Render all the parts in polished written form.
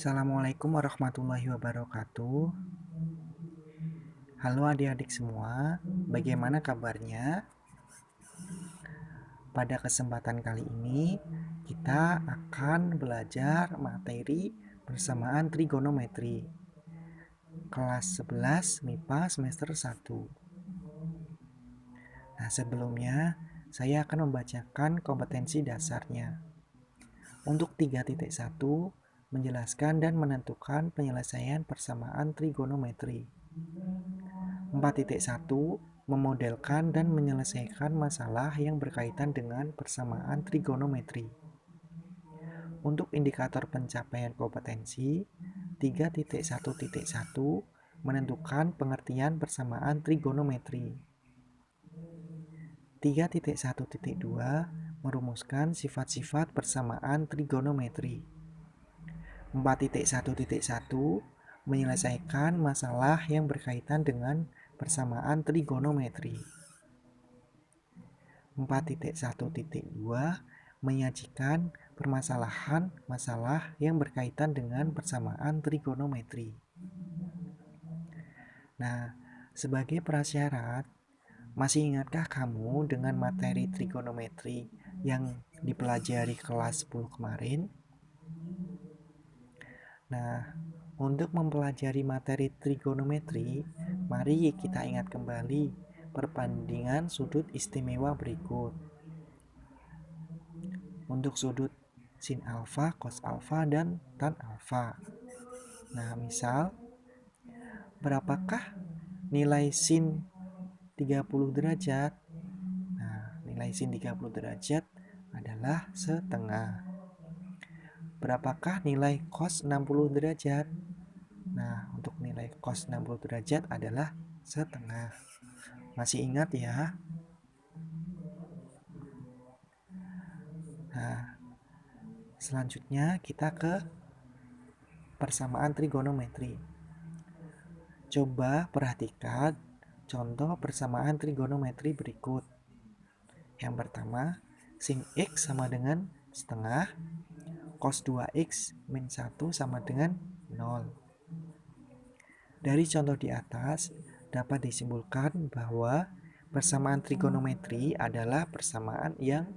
Assalamualaikum warahmatullahi wabarakatuh. Halo adik-adik semua, bagaimana kabarnya? Pada kesempatan kali ini, kita akan belajar materi persamaan trigonometri. Kelas 11 MIPA semester 1. Nah, sebelumnya saya akan membacakan kompetensi dasarnya. Untuk 3.1, menjelaskan dan menentukan penyelesaian persamaan trigonometri. 4.1 memodelkan dan menyelesaikan masalah yang berkaitan dengan persamaan trigonometri. Untuk indikator pencapaian kompetensi, 3.1.1 menentukan pengertian persamaan trigonometri. 3.1.2 merumuskan sifat-sifat persamaan trigonometri. 4.1.1 menyelesaikan masalah yang berkaitan dengan persamaan trigonometri. 4.1.2 menyajikan permasalahan masalah yang berkaitan dengan persamaan trigonometri. Nah, sebagai prasyarat, masih ingatkah kamu dengan materi trigonometri yang dipelajari kelas 10 kemarin? Nah, untuk mempelajari materi trigonometri, mari kita ingat kembali perbandingan sudut istimewa berikut. Untuk sudut sin alfa, cos alfa, dan tan alfa. Nah, misal, berapakah nilai sin 30 derajat? Nah, nilai sin 30 derajat adalah setengah. Berapakah nilai cos 60 derajat? Nah, untuk nilai cos 60 derajat adalah setengah. Masih ingat ya? Nah, selanjutnya kita ke persamaan trigonometri. Coba perhatikan contoh persamaan trigonometri berikut. Yang pertama, sin X sama dengan setengah, cos 2X min 1 sama dengan 0. Dari contoh di atas, dapat disimpulkan bahwa persamaan trigonometri adalah persamaan yang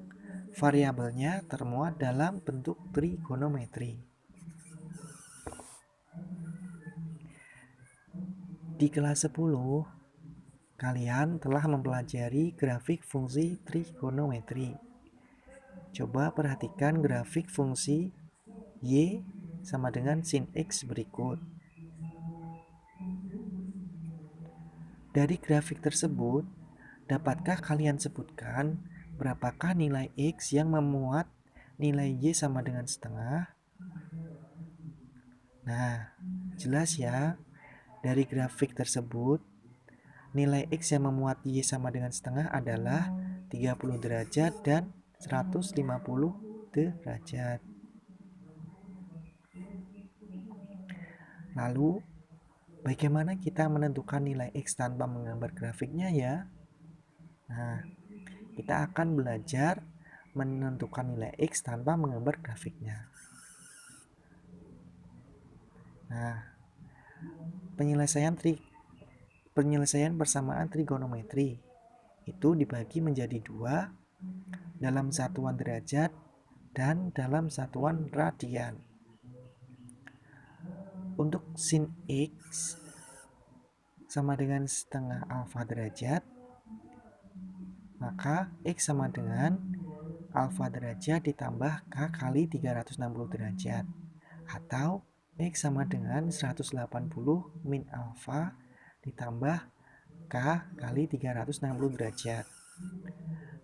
variabelnya termuat dalam bentuk trigonometri. Di kelas 10, kalian telah mempelajari grafik fungsi trigonometri. Coba perhatikan grafik fungsi Y sama dengan sin X berikut. Dari grafik tersebut, dapatkah kalian sebutkan berapakah nilai X yang memuat nilai Y sama dengan setengah? Nah, jelas ya, dari grafik tersebut, nilai X yang memuat Y sama dengan setengah adalah 30 derajat dan 150 derajat. Lalu, bagaimana kita menentukan nilai X tanpa menggambar grafiknya ya? Nah, kita akan belajar menentukan nilai X tanpa menggambar grafiknya. Nah, penyelesaian persamaan trigonometri itu dibagi menjadi dua, dalam satuan derajat dan dalam satuan radian. Untuk sin X sama dengan setengah alfa derajat, maka X sama dengan alfa derajat ditambah K kali 360 derajat, atau X sama dengan 180 min alfa ditambah K kali 360 derajat.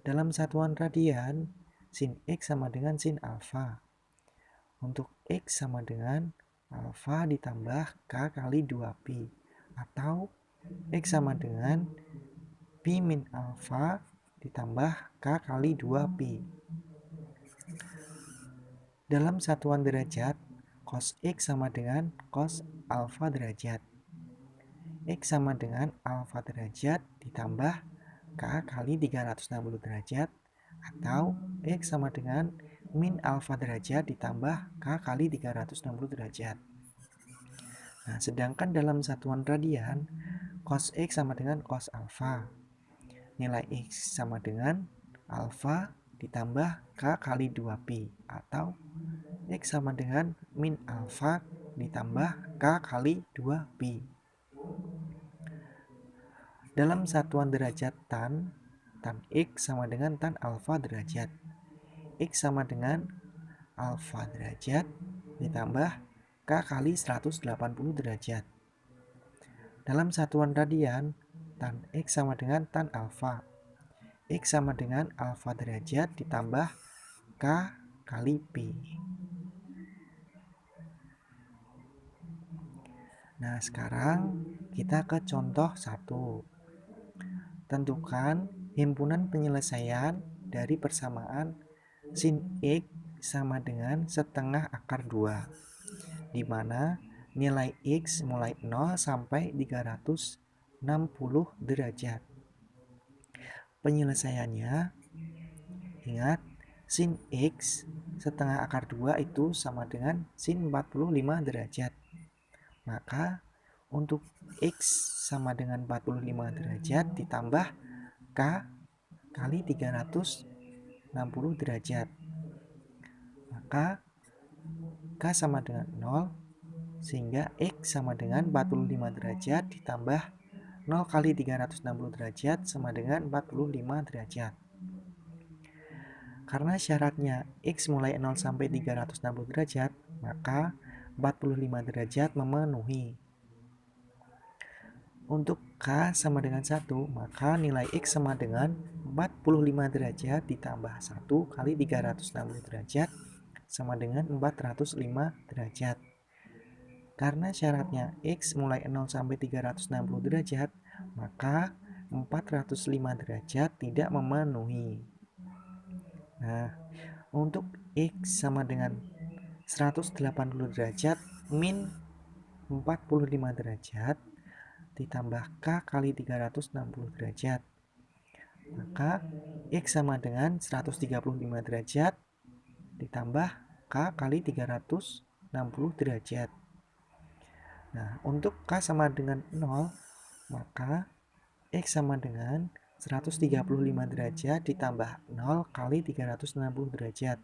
Dalam satuan radian, sin X sama dengan sin alfa. Untuk X sama dengan alfa ditambah K kali 2pi, atau X sama dengan pi min alfa ditambah K kali 2pi. Dalam satuan derajat, cos X sama dengan cos alfa derajat. X sama dengan alfa derajat ditambah K kali 360 derajat, atau X sama dengan min alfa derajat ditambah K kali 360 derajat. Nah, sedangkan dalam satuan radian, cos X sama dengan cos alfa. Nilai X sama dengan alfa ditambah K kali 2pi, atau X sama dengan min alfa ditambah K kali 2pi. Dalam satuan derajat tan X sama dengan tan alfa derajat. X sama dengan alfa derajat ditambah K kali 180 derajat. Dalam satuan radian, tan X sama dengan tan alfa. X sama dengan alfa derajat ditambah K kali pi. Nah, sekarang kita ke contoh 1. Tentukan himpunan penyelesaian dari persamaan sin X sama dengan setengah akar 2, di mana nilai X mulai 0 sampai 360 derajat. Penyelesaiannya, ingat, sin X setengah akar 2 itu sama dengan sin 45 derajat. Maka untuk X sama dengan 45 derajat ditambah K kali 360 derajat. Maka K sama dengan 0, sehingga X sama dengan 45 derajat ditambah 0 kali 360 derajat sama dengan 45 derajat. Karena syaratnya X mulai 0 sampai 360 derajat, maka 45 derajat memenuhi. Untuk K sama dengan 1, maka nilai X sama dengan 45 derajat ditambah 1 kali 360 derajat sama dengan 405 derajat. Karena syaratnya X mulai 0 sampai 360 derajat, maka 405 derajat tidak memenuhi. Nah, untuk X sama dengan 180 derajat min 45 derajat ditambah K kali 360 derajat. Maka X sama dengan 135 derajat ditambah K kali 360 derajat. Nah, untuk K sama dengan 0, maka X sama dengan 135 derajat ditambah 0 kali 360 derajat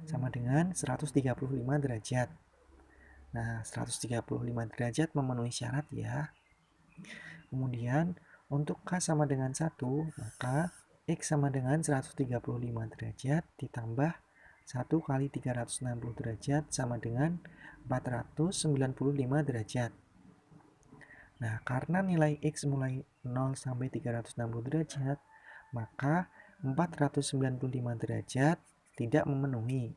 sama dengan 135 derajat. Nah, 135 derajat memenuhi syarat ya. Kemudian, untuk K sama dengan 1, maka X sama dengan 135 derajat ditambah 1 kali 360 derajat sama dengan 495 derajat. Nah, karena nilai X mulai 0 sampai 360 derajat, maka 495 derajat tidak memenuhi.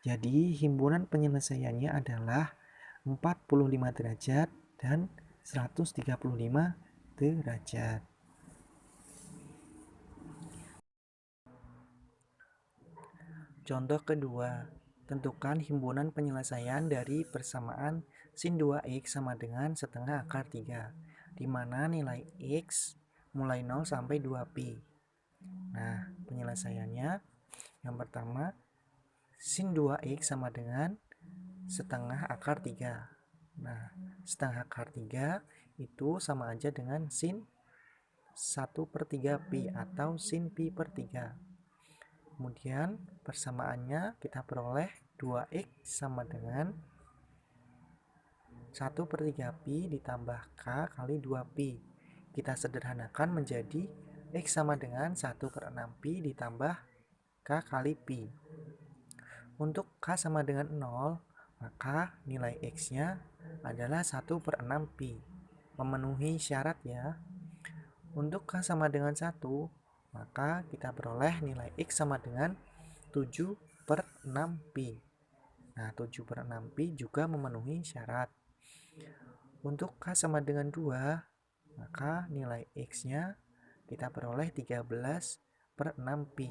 Jadi, himpunan penyelesaiannya adalah 45 derajat dan 135 derajat. Contoh kedua, tentukan himpunan penyelesaian dari persamaan sin 2x sama dengan setengah akar 3, di mana nilai x mulai 0 sampai 2pi. Nah, penyelesaiannya yang pertama, sin 2x sama dengan setengah akar 3. Nah, setengah akar 3 itu sama aja dengan sin 1/3 pi atau sin pi per 3. Kemudian persamaannya kita peroleh 2x sama dengan 1/3 pi ditambah K kali 2pi. Kita sederhanakan menjadi X sama dengan 1/6 pi ditambah K kali pi. Untuk K sama dengan 0, maka nilai X-nya adalah 1/6 pi. Memenuhi syarat ya. Untuk K sama dengan 1, maka kita peroleh nilai X sama dengan 7/6 pi. Nah, 7/6 pi juga memenuhi syarat. Untuk K sama dengan 2, maka nilai X-nya kita peroleh 13/6 pi.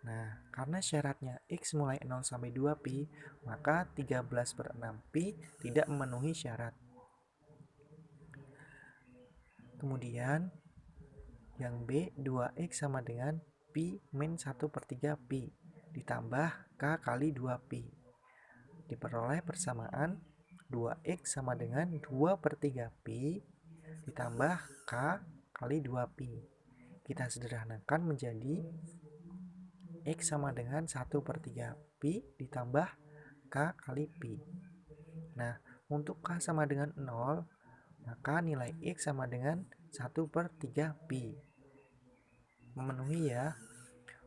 Nah, karena syaratnya X mulai 0 sampai 2 pi, maka 13/6 pi tidak memenuhi syarat. Kemudian, yang B, 2x sama dengan pi min 1/3 pi ditambah K kali 2pi. Diperoleh persamaan 2X sama dengan 2/3 pi ditambah K kali 2pi. Kita sederhanakan menjadi X sama dengan 1/3pi ditambah K kali pi. Nah, untuk K sama dengan 0, maka nilai X sama dengan 1/3pi. Memenuhi ya.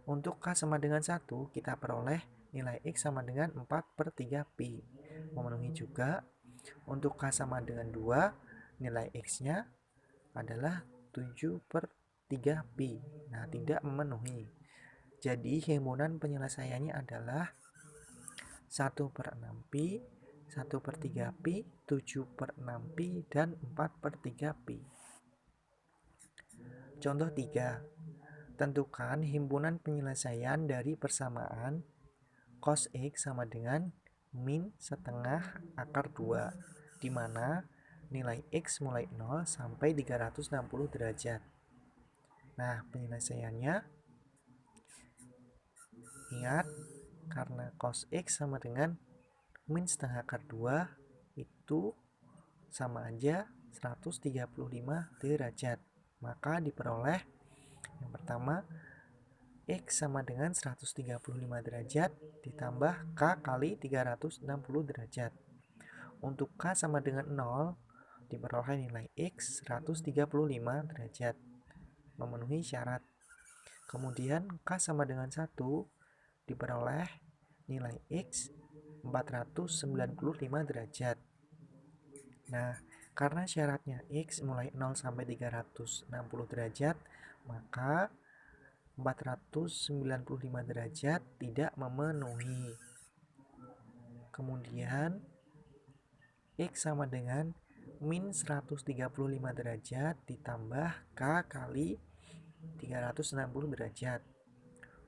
Untuk K sama dengan 1, kita peroleh nilai X sama dengan 4/3pi. Memenuhi juga. Untuk K sama dengan 2, nilai X-nya adalah 7/3pi. Nah, tidak memenuhi. Jadi, himpunan penyelesaiannya adalah 1/6pi, 1/3pi, 7/6pi, dan 4/3pi. Contoh 3. Tentukan himpunan penyelesaian dari persamaan cos X sama dengan min setengah akar 2, di mana nilai X mulai 0 sampai 360 derajat. Nah, penyelesaiannya, ingat, karena cos X sama dengan min setengah akar 2, itu sama aja 135 derajat. Maka diperoleh yang pertama, X sama dengan 135 derajat ditambah K kali 360 derajat. Untuk K sama dengan 0, diperoleh nilai X 135 derajat. Memenuhi syarat. Kemudian K sama dengan 1, diperoleh nilai X 495 derajat. Nah, karena syaratnya X mulai 0 sampai 360 derajat, maka 495 derajat tidak memenuhi. Kemudian X sama dengan min 135 derajat ditambah K kali 360 derajat.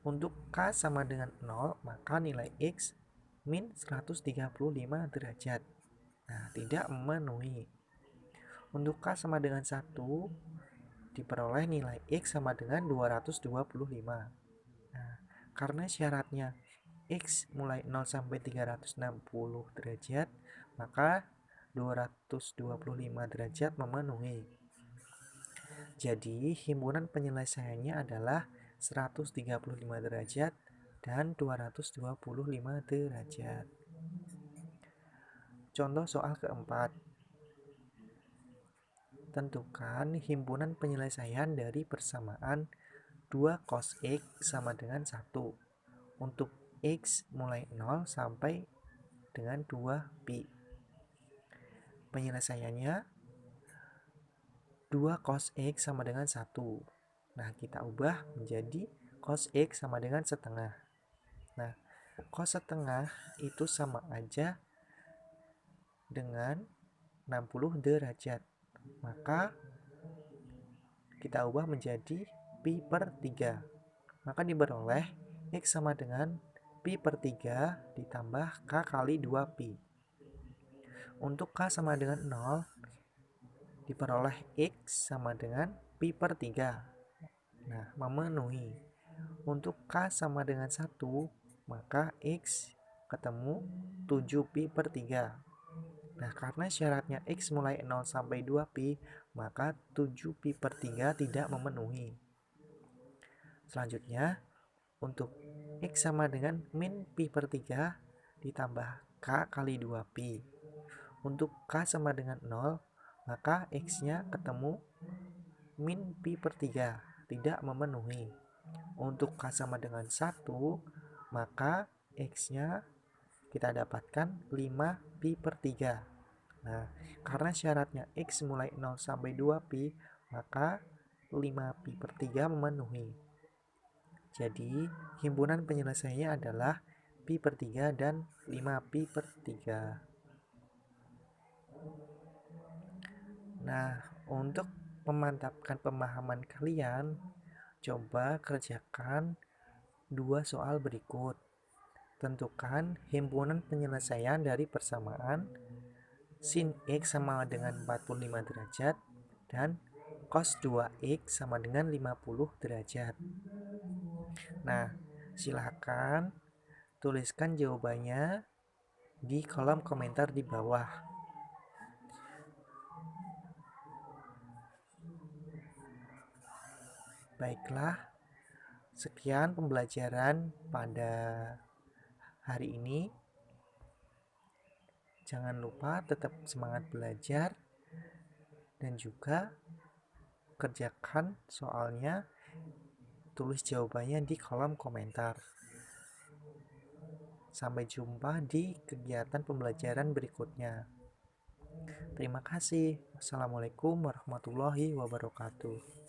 Untuk K sama dengan 0, maka nilai X min 135 derajat. Nah, tidak memenuhi. Untuk K sama dengan 1, diperoleh nilai X sama dengan 225. Nah, karena syaratnya X mulai 0 sampai 360 derajat, maka 225 derajat memenuhi. Jadi, himpunan penyelesaiannya adalah 135 derajat dan 225 derajat. Contoh soal keempat. Tentukan himpunan penyelesaian dari persamaan 2 cos X sama dengan 1 untuk X mulai 0 sampai dengan 2pi. Penyelesaiannya 2 cos X sama dengan 1. Nah, kita ubah menjadi cos X sama dengan setengah. Nah, cos setengah itu sama aja dengan 60 derajat. Maka kita ubah menjadi pi per 3. Maka diperoleh X sama dengan pi per 3 ditambah K kali 2pi. Untuk K sama dengan 0, diperoleh X sama dengan pi per 3. Nah, memenuhi. Untuk K sama dengan 1, maka X ketemu 7pi per 3. Nah, karena syaratnya X mulai 0 sampai 2pi, maka 7pi per 3 tidak memenuhi. Selanjutnya, untuk X sama dengan min pi per 3 ditambah K kali 2pi. Untuk K sama dengan 0, maka X-nya ketemu min pi per 3, tidak memenuhi. Untuk K sama dengan 1, maka X-nya kita dapatkan 5pi per 3. Nah, karena syaratnya X mulai 0 sampai 2pi, maka 5pi per 3 memenuhi. Jadi, himpunan penyelesaiannya adalah pi per 3 dan 5pi per 3. Nah, untuk memantapkan pemahaman kalian, coba kerjakan 2 soal berikut. Tentukan himpunan penyelesaian dari persamaan sin X sama dengan 45 derajat dan cos 2X sama dengan 50 derajat. Nah, silakan tuliskan jawabannya di kolom komentar di bawah. Baiklah, sekian pembelajaran pada hari ini. Jangan lupa tetap semangat belajar dan juga kerjakan soalnya, tulis jawabannya di kolom komentar. Sampai jumpa di kegiatan pembelajaran berikutnya. Terima kasih. Wassalamualaikum warahmatullahi wabarakatuh.